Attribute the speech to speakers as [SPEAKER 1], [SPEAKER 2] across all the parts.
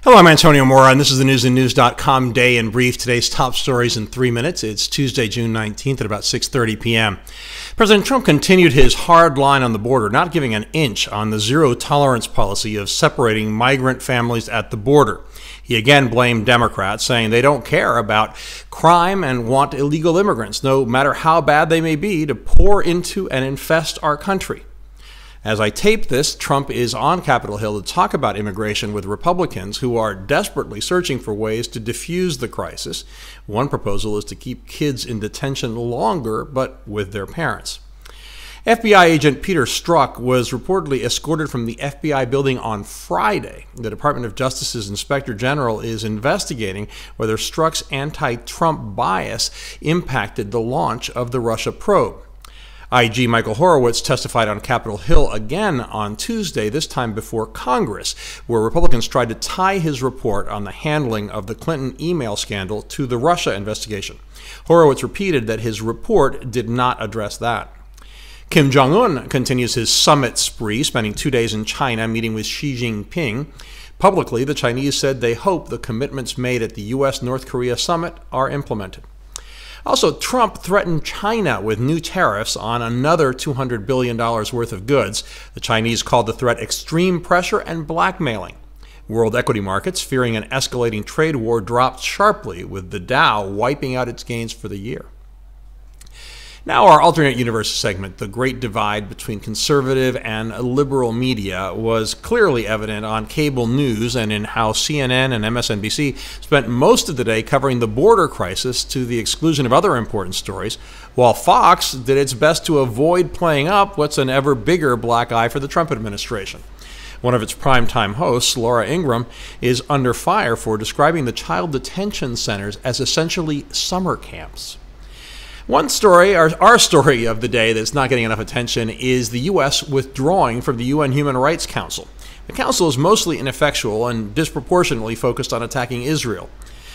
[SPEAKER 1] Hello, I'm Antonio Mora, and this is the newsandnews.com Day in Brief. Today's top stories in 3 minutes. It's Tuesday, June 19th at about 6:30 p.m. President Trump continued his hard line on the border, not giving an inch on the zero-tolerance policy of separating migrant families at the border. He again blamed Democrats, saying they don't care about crime and want illegal immigrants, no matter how bad they may be, to pour into and infest our country. As I tape this, Trump is on Capitol Hill to talk about immigration with Republicans who are desperately searching for ways to defuse the crisis. One proposal is to keep kids in detention longer, but with their parents. FBI agent Peter Strzok was reportedly escorted from the FBI building on Friday. The Department of Justice's Inspector General is investigating whether Strzok's anti-Trump bias impacted the launch of the Russia probe. IG Michael Horowitz testified on Capitol Hill again on Tuesday, this time before Congress, where Republicans tried to tie his report on the handling of the Clinton email scandal to the Russia investigation. Horowitz repeated that his report did not address that. Kim Jong-un continues his summit spree, spending 2 days in China meeting with Xi Jinping. Publicly, the Chinese said they hope the commitments made at the U.S.-North Korea summit are implemented. Also, Trump threatened China with new tariffs on another $200 billion worth of goods. The Chinese called the threat extreme pressure and blackmailing. World equity markets, fearing an escalating trade war, dropped sharply, with the Dow wiping out its gains for the year. Now, our alternate universe segment, the great divide between conservative and liberal media, was clearly evident on cable news and in how CNN and MSNBC spent most of the day covering the border crisis to the exclusion of other important stories, while Fox did its best to avoid playing up what's an ever bigger black eye for the Trump administration. One of its primetime hosts, Laura Ingraham, is under fire for describing the child detention centers as essentially summer camps. One story, our story of the day that's not getting enough attention, is the U.S. withdrawing from the UN Human Rights Council. The council is mostly ineffectual and disproportionately focused on attacking Israel.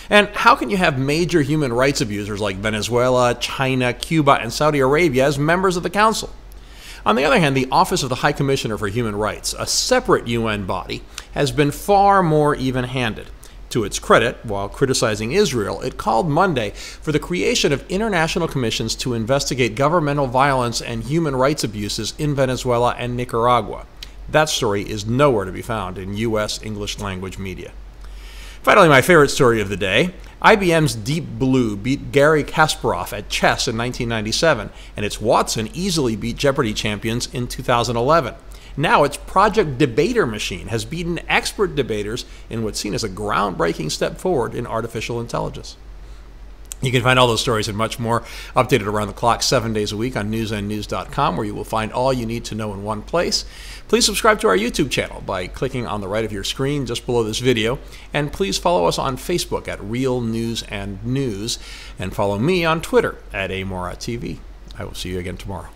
[SPEAKER 1] And how can you have major human rights abusers like Venezuela, China, Cuba, and Saudi Arabia as members of the council? On the other hand, the Office of the High Commissioner for Human Rights, a separate UN body, has been far more even-handed. To its credit, while criticizing Israel, it called Monday for the creation of international commissions to investigate governmental violence and human rights abuses in Venezuela and Nicaragua. That story is nowhere to be found in U.S. English language media. Finally, my favorite story of the day. IBM's Deep Blue beat Garry Kasparov at chess in 1997, and its Watson easily beat Jeopardy champions in 2011. Now its Project Debater machine has beaten expert debaters in what's seen as a groundbreaking step forward in artificial intelligence. You can find all those stories and much more updated around the clock 7 days a week on newsandnews.com, where you will find all you need to know in one place. Please subscribe to our YouTube channel by clicking on the right of your screen just below this video. And please follow us on Facebook at Real News and News. And follow me on Twitter at AMoraTV. I will see you again tomorrow.